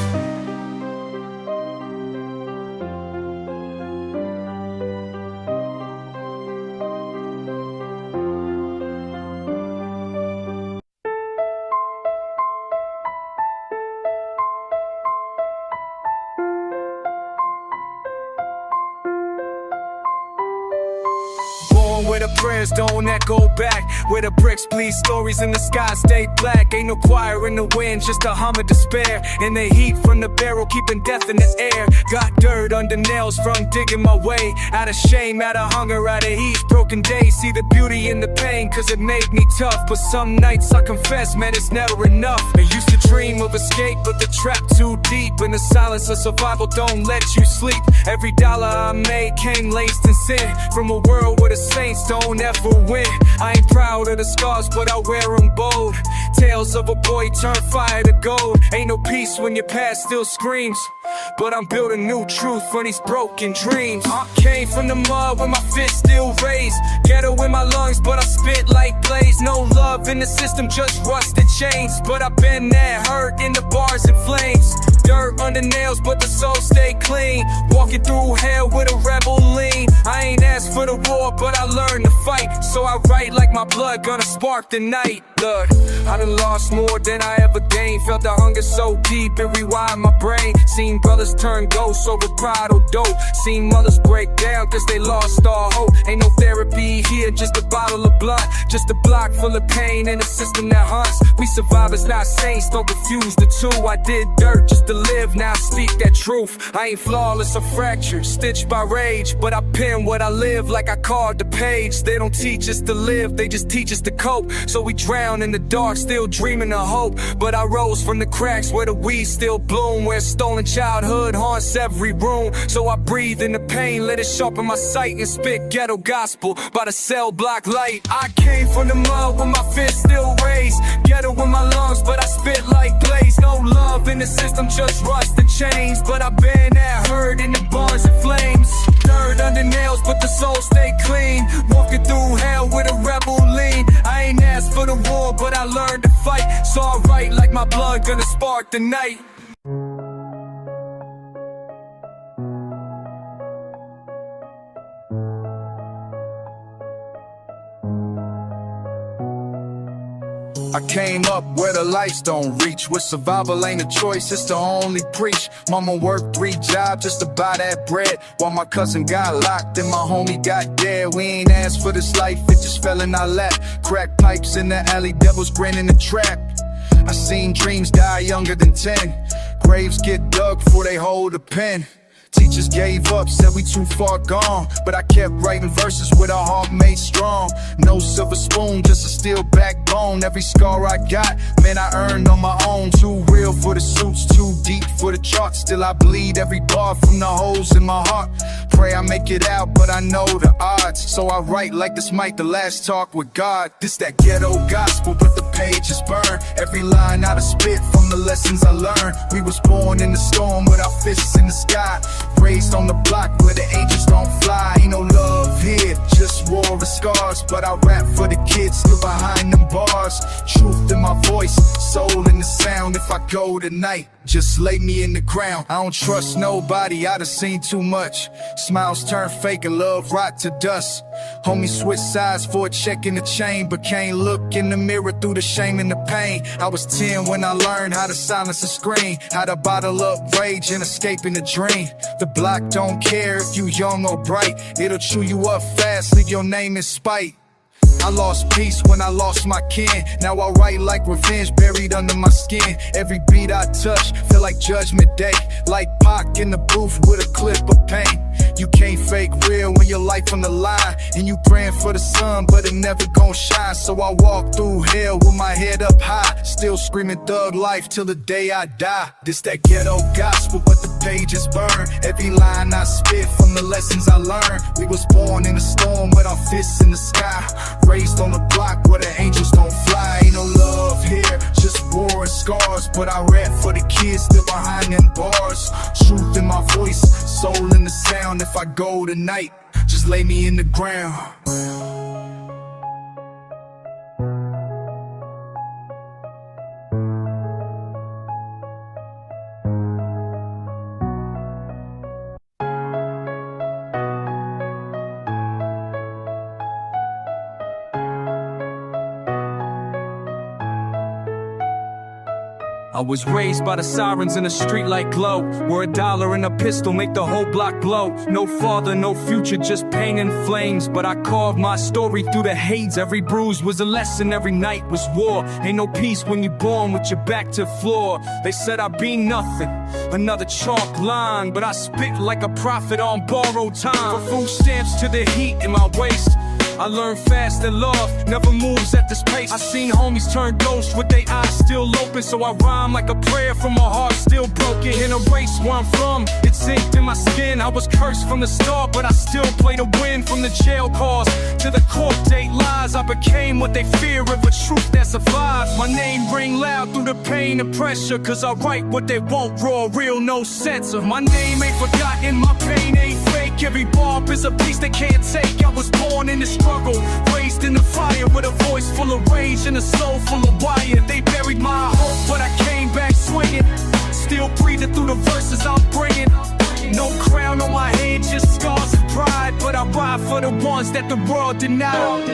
Where the prayers don't echo back, where the bricks bleed, stories in the sky stay black. Ain't no choir in the wind, just a hum of despair. And the heat from the barrel keeping death in the air. Got dirt under nails from digging my way. Out of shame, out of hunger, out of heat. Broken days, see the beauty in the pain, cause it made me tough. But some nights I confess, man, it's never enough. I used to dream of escape, but the trap too deep. In the silence of survival don't let you sleep. Every dollar I made came laced in sin. From a world where the saints don't ever win. I ain't proud of the scars, but I wear them bold. Tales of a boy turned fire to gold. Ain't no peace when your past still screams, but I'm building new truth from these broken dreams. I came from the mud with my fist still raised. Ghetto in my lungs, but I spit like blaze. No love in the system, just rusted chains. But I've been there, hurt in the bars and flames. Dirt under nails, but the soul stay clean. Walking through hell with a rebel lean. I ain't asked for the war, but I learned to fight. So I write like my blood gonna spark the night. blood. I done lost more than I ever gained. Felt the hunger so deep, it rewired my brain. Seen brothers turn ghosts over pride or dope. Seen mothers break down cause they lost all hope. Ain't no therapy here, just a bottle of blood. Just a block full of pain and a system that hunts. We survivors, not saints, don't confuse the two. I did dirt just to live, now I speak that truth. I ain't flawless or fractured, stitched by rage, but I pen what I live like I carved the page. They don't teach us to live, they just teach us to cope. So we drown in the dark, still dreaming of hope. But I rose from the cracks where the weeds still bloom, where stolen childhood haunts every room. So I breathe in the pain, let it sharpen my sight, and spit ghetto gospel by the cell block light. I came from the mud with my fist still raised, ghetto with my lungs, but I spit like blaze. No love in the system, just rust and chains, but I been that hurt in the bars and flames. Dirt under nails, but the soul stay clean. Walking through hell with a rebel lean. I ain't asked for the war, but I learned to fight. So I write like my blood gonna spark the night. I came up where the lights don't reach, where survival ain't a choice, it's the only preach. Mama worked 3 jobs just to buy that bread, while my cousin got locked and my homie got dead. We ain't asked for this life, it just fell in our lap. Crack pipes in the alley, devils grin in the trap. I seen dreams die younger than 10. Graves get dug before they hold a pen. Teachers gave up, said we too far gone, but I kept writing verses with a heart made strong. No silver spoon, just a steel backbone. Every scar I got, man, I earned on my own. Too real for the suits, too deep for the charts. Still I bleed every bar from the holes in my heart. Pray I make it out, but I know the odds. So I write like this might the last talk with God. This that ghetto gospel, but the pages burn. Every line out of spit from the lessons I learned. We was born in the storm with our fists in the sky. Raised on the block where the angels don't fly. Ain't no love here, just war and scars. But I rap for the kids still behind them bars. Truth in my voice, soul in the sound. If I go tonight, just lay me in the ground. I don't trust nobody, I done seen too much. Smiles turn fake and love rot to dust. Homie switch sides for a check in the chain, but can't look in the mirror through the shame and the pain. I was 10 when I learned how to silence a screen, how to bottle up rage and escape in a dream. The block don't care if you young or bright, it'll chew you up fast, leave your name in spite. I lost peace when I lost my kin. Now I write like revenge buried under my skin. Every beat I touch feel like Judgment Day, like Pac in the booth with a clip of pain. You can't fake real when your life on the line, and you praying for the sun, but it never gon' shine. So I walk through hell with my head up high, still screaming thug life till the day I die. This that ghetto gospel, but the pages burn. Every line I spit from the lessons I learned. We was born in a storm with our fists in the sky. Raised on the block where the angels don't fly. Ain't no love here, just war and scars. But I rap for the kids still behind them bars. Truth in my voice, soul in the sound. If I go tonight, just lay me in the ground. I was raised by the sirens in a street like glow, where $1 and a pistol make the whole block blow. No father, no future, just pain and flames. But I carved my story through the haze. Every bruise was a lesson, every night was war. Ain't no peace when you're born with your back to the floor. They said I'd be nothing, another chalk line, but I spit like a prophet on borrowed time. From food stamps to the heat in my waist, I learned fast that love never moves at this pace. I seen homies turn ghosts with their eyes still open, so I rhyme like a prayer from a heart still broken. In a race where I'm from, it's inked in my skin. I was cursed from the start, but I still play to win. From the jail calls to the court date lies, I became what they fear of a truth that survives. My name ring loud through the pain and pressure, cause I write what they want, raw, real, no censor. My name ain't forgotten, my pain ain't fake. Every barb is a piece they can't take. I was born in the struggle, raised in the fire, with a voice full of rage and a soul full of wire. They buried my hope, but I came back swinging, still breathing through the verses I'm bringing. No crown on my head, just scars and pride, but I ride for the ones that the world denied.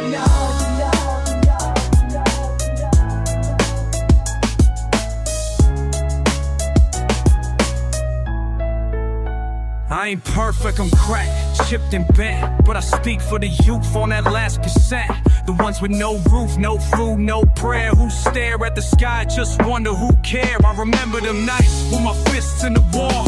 I ain't perfect, I'm cracked, chipped and bent, but I speak for the youth on that last percent. The ones with no roof, no food, no prayer, who stare at the sky, just wonder who care. I remember them nights with my fists in the wall,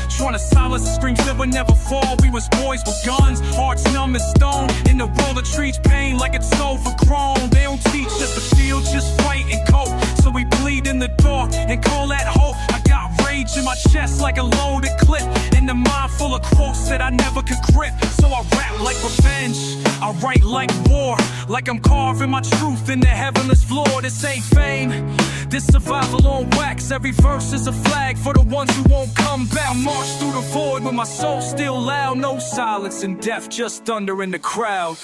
trying to silence the screams that would never fall. We was boys with guns, hearts numb as stone. In the world that treats pain like it's overgrown. They don't teach us to feel, just fight and cope. So we bleed in the dark and call that hope. I got rage in my chest like a loaded clip, and a mind full of quotes that I never could grip. So I rap like revenge, I write like war, like I'm carving my truth in the heavenless floor. This ain't fame, this survival on wax. Every verse is a flag for the ones who won't come back. I march through the void with my soul still loud. No silence and death, just thunder in the crowd.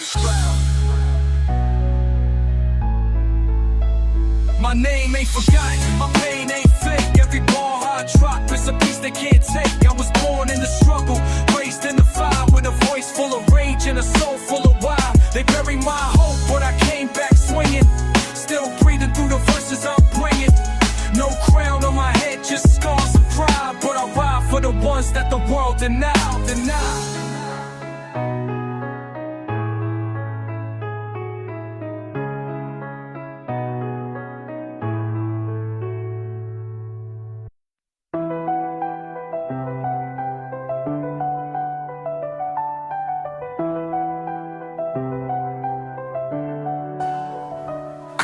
My name ain't forgotten, my pain ain't fake. Every bar I drop is a piece they can't take. I was born in the struggle, raised in the fire, with a voice full of rage and a soul full of why. They buried my hope, but I came back swinging, still breathing through the verses I'm bringing. No crown on my head, just scars of pride, but I ride for the ones that the world denied.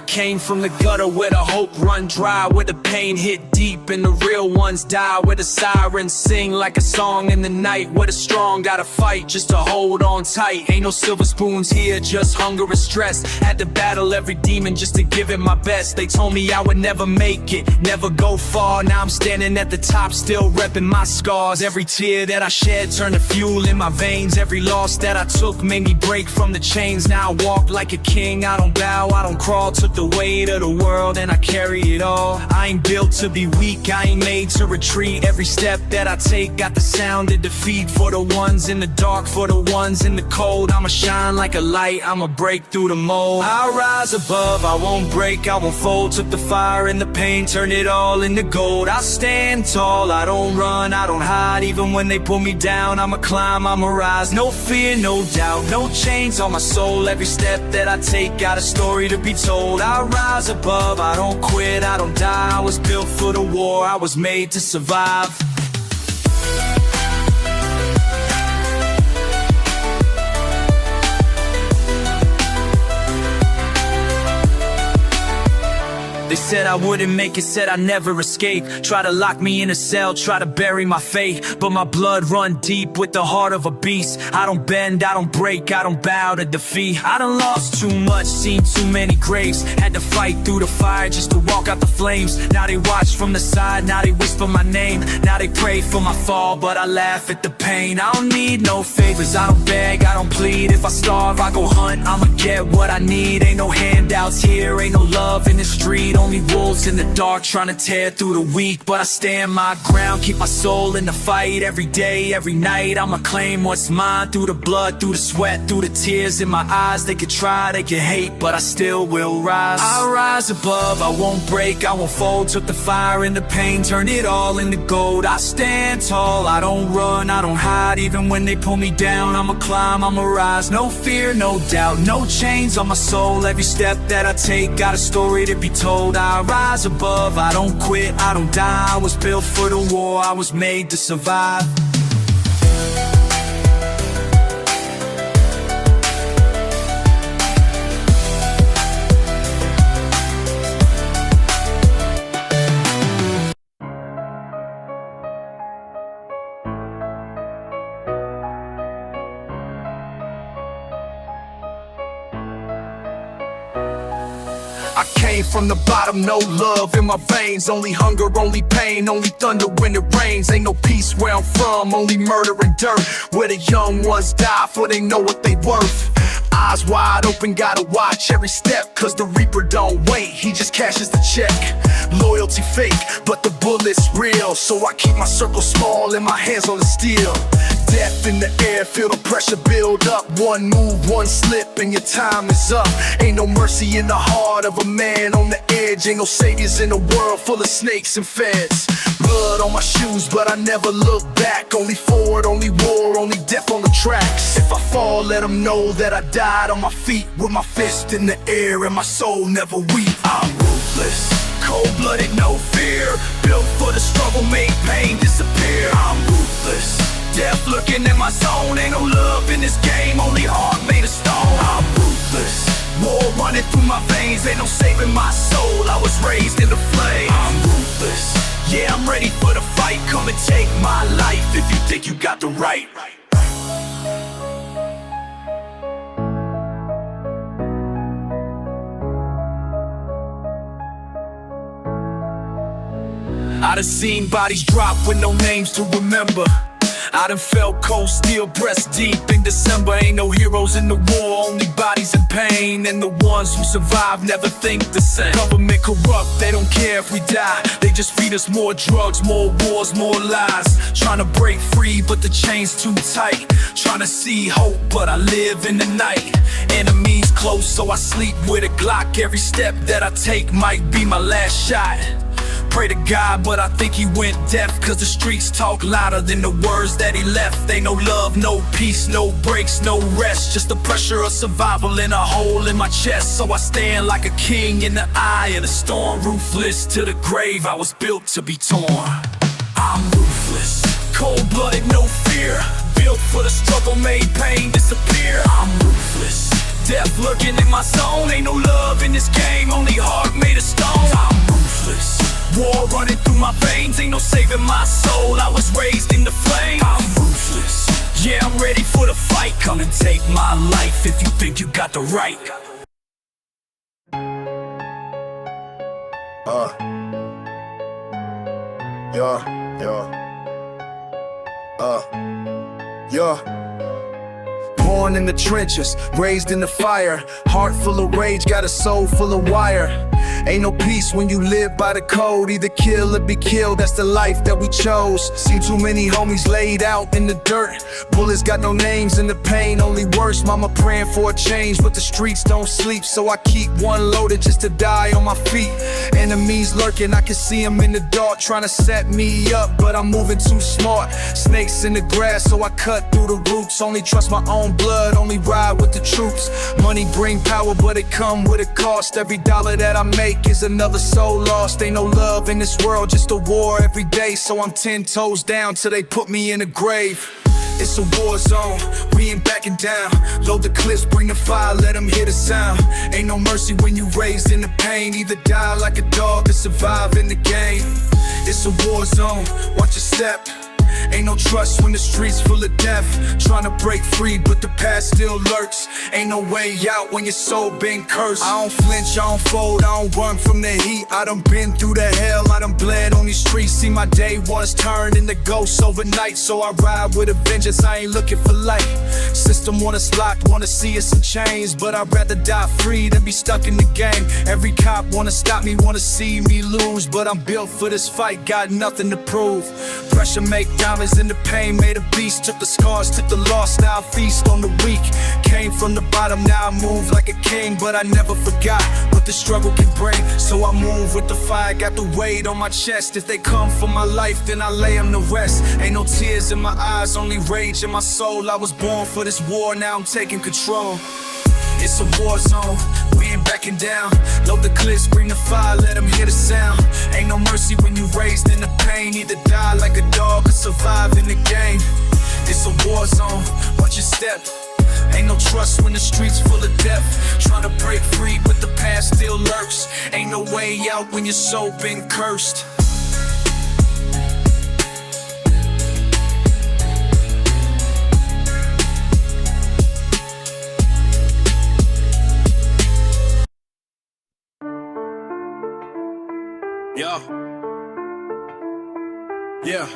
Came from the gutter where the hope run dry, where the pain hit deep and the real ones die, where the sirens sing like a song in the night, where the strong gotta fight just to hold on tight. Ain't no silver spoons here, just hunger and stress. Had to battle every demon just to give it my best. They told me I would never make it, never go far. Now I'm standing at the top, still repping my scars. Every tear that I shed turned to fuel in my veins. Every loss that I took made me break from the chains. Now I walk like a king, I don't bow, I don't crawl. Took the weight of the world and I carry it all. I ain't built to be weak, I ain't made to retreat. Every step that I take got the sound of defeat. For the ones in the dark, for the ones in the cold, I'ma shine like a light, I'ma break through the mold. I'll rise above, I won't break, I won't fold. Took the fire and the pain, turned it all into gold. I stand tall, I don't run, I don't hide. Even when they pull me down, I'ma climb, I'ma rise. No fear, no doubt, no chains on my soul. Every step that I take got a story to be told. I rise above, I don't quit, I don't die. I was built for the war, I was made to survive. They said I wouldn't make it, said I'd never escape. Try to lock me in a cell, try to bury my faith. But my blood run deep with the heart of a beast. I don't bend, I don't break, I don't bow to defeat. I done lost too much, seen too many graves. Had to fight through the fire just to walk out the flames. Now they watch from the side, now they whisper my name. Now they pray for my fall, but I laugh at the pain. I don't need no favors, I don't beg, I don't plead. If I starve, I go hunt, I'ma get what I need. Ain't no handouts here, ain't no love in the street. Only wolves in the dark trying to tear through the weak. But I stand my ground, keep my soul in the fight. Every day, every night, I'ma claim what's mine. Through the blood, through the sweat, through the tears in my eyes. They could try, they could hate, but I still will rise. I'll rise above, I won't break, I won't fold. Took the fire and the pain, turned it all into gold. I stand tall, I don't run, I don't hide. Even when they pull me down, I'ma climb, I'ma rise. No fear, no doubt, no chains on my soul. Every step that I take got a story to be told. I rise above, I don't quit, I don't die. I was built for the war, I was made to survive. I came from the bottom, no love in my veins. Only hunger, only pain, only thunder when it rains. Ain't no peace where I'm from, only murder and dirt. Where the young ones die for they know what they worth. Eyes wide open, gotta watch every step, cause the reaper don't wait, he just cashes the check. Loyalty fake, but the bullet's real. So I keep my circle small and my hands on the steel. Death in the air, feel the pressure build up. One move, one slip, and your time is up. Ain't no mercy in the heart of a man on the edge. Ain't no saviors in a world full of snakes and feds. Blood on my shoes, but I never look back. Only forward, only war, only death on the tracks. If I fall, let them know that I died on my feet, with my fist in the air and my soul never weak. I'm ruthless, cold-blooded, no fear. Built for the struggle, made pain disappear. I'm ruthless, death lurking in my zone. Ain't no love in this game, only heart made of stone. I'm ruthless, war running through my veins. Ain't no saving my soul, I was raised in the flame. I'm ruthless, yeah, I'm ready for the fight. Come and take my life if you think you got the right. I done seen bodies drop with no names to remember. I done felt cold steel breast deep in December. Ain't no heroes in the war, only bodies in pain. And the ones who survive never think the same. Government corrupt, they don't care if we die. They just feed us more drugs, more wars, more lies. Trying to break free, but the chain's too tight. Trying to see hope, but I live in the night. Enemies close, so I sleep with a Glock. Every step that I take might be my last shot. Pray to God, but I think he went deaf, cause the streets talk louder than the words that he left. Ain't no love, no peace, no breaks, no rest. Just the pressure of survival in a hole in my chest. So I stand like a king in the eye of the storm. Ruthless to the grave, I was built to be torn. I'm ruthless, cold-blooded, no fear. Built for the struggle, made pain disappear. I'm ruthless, death lurking in my zone. Ain't no love in this game, only heart made of stone. I'm ruthless, war running through my veins. Ain't no saving my soul, I was raised in the flame. I'm ruthless, yeah, I'm ready for the fight. Come and take my life if you think you got the right. Born in the trenches, raised in the fire. Heart full of rage, got a soul full of wire. Ain't no peace when you live by the code. Either kill or be killed, that's the life that we chose. Seen too many homies laid out in the dirt. Bullets got no names and the pain only worse. Mama praying for a change, but the streets don't sleep. So I keep one loaded just to die on my feet. Enemies lurking, I can see them in the dark, trying to set me up, but I'm moving too smart. Snakes in the grass, so I cut through the roots. Only trust my own blood, only ride with the troops. Money bring power, but it come with a cost. Every dollar that I make is another soul lost. Ain't no love in this world, just a war every day. So I'm 10 toes down till they put me in a grave. It's a war zone, we ain't backing down. Load the clips, bring the fire, let them hear the sound. Ain't no mercy when you raised in the pain. Either die like a dog or survive in the game. It's a war zone, watch your step. Ain't no trust when the streets full of death. Trying to break free, but the past still lurks. Ain't no way out when your soul been cursed. I don't flinch, I don't fold, I don't run from the heat. I done been through the hell, I done bled on these streets. See my day was turned into ghosts overnight. So I ride with a vengeance, I ain't looking for light. System want us locked, wanna see us in chains, but I'd rather die free than be stuck in the game. Every cop wanna stop me, wanna see me lose, but I'm built for this fight, got nothing to prove. Pressure make diamonds in the pain, made a beast. Took the scars, took the loss, now I feast on the weak. Came from the bottom, now I move like a king. But I never forgot what the struggle can bring. So I move with the fire, got the weight on my chest. If they come for my life, then I lay them to rest. Ain't no tears in my eyes, only rage in my soul. I was born for this war, now I'm taking control. It's a war zone, we ain't backing down. Load the clips, bring the fire, let them hear the sound. Ain't no mercy when you raised in the pain. Either die like a dog or survive in the game. It's a war zone, watch your step. Ain't no trust when the streets full of death. Trying to break free, but the past still lurks. Ain't no way out when your soul been cursed. Yeah.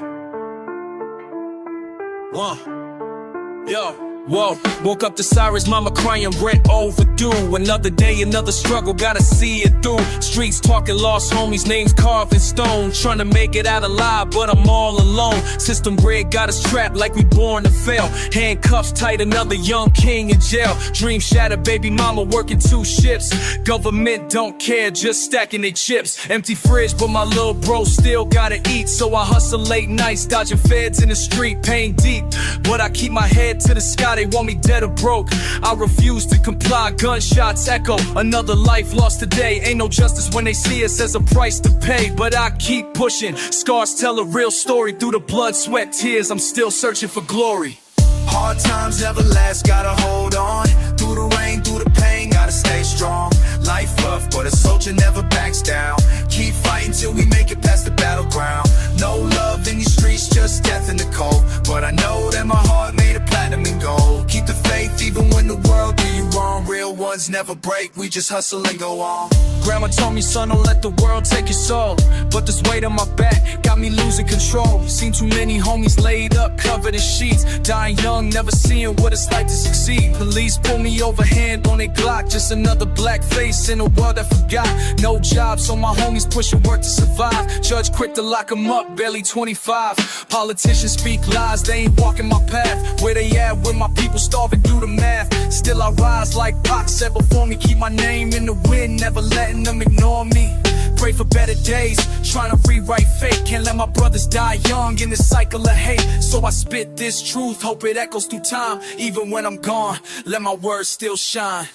Yo. Whoa, woke up to Cyrus, mama crying, rent overdue. Another day, another struggle, gotta see it through. Streets talking, lost homies, names carved in stone. Trying to make it out alive, but I'm all alone. System red got us trapped like we born to fail. Handcuffs tight, another young king in jail. Dream shattered, baby mama working 2 shifts. Government don't care, just stacking their chips. Empty fridge, but my little bro still gotta eat. So I hustle late nights, dodging feds in the street, pain deep. But I keep my head to the sky. They want me dead or broke. I refuse to comply. Gunshots echo. Another life lost today. Ain't no justice when they see us as a price to pay. But I keep pushing. Scars tell a real story. Through the blood, sweat, tears, I'm still searching for glory. Hard times never last, gotta hold on. Through the rain, through the pain, gotta stay strong. Life rough, but a soldier never backs down. Keep fighting till we make it past the battleground. No love in these streets, just death in the cold. But I know that my heart made of platinum and gold. Keep the faith even when the world do you wrong. Real ones never break, we just hustle and go on. Grandma told me, son, don't let the world take your soul. But this weight on my back got me losing control. Seen too many homies laid up, covered in sheets. Dying young, never seeing what it's like to succeed. Police pull me over, hand on a Glock. Just another black face in a world that forgot. No job, so my homies pushing work to survive. Judge quick to lock 'em up, barely 25. Politicians speak lies, they ain't walking my path. Where they at when my people starving through the math? Still I rise like Pac said before me. Keep my name in the wind, never letting them ignore me. Pray for better days, trying to rewrite fate. Can't let my brothers die young in this cycle of hate. So I spit this truth, hope it echoes through time. Even when I'm gone, let my words still shine.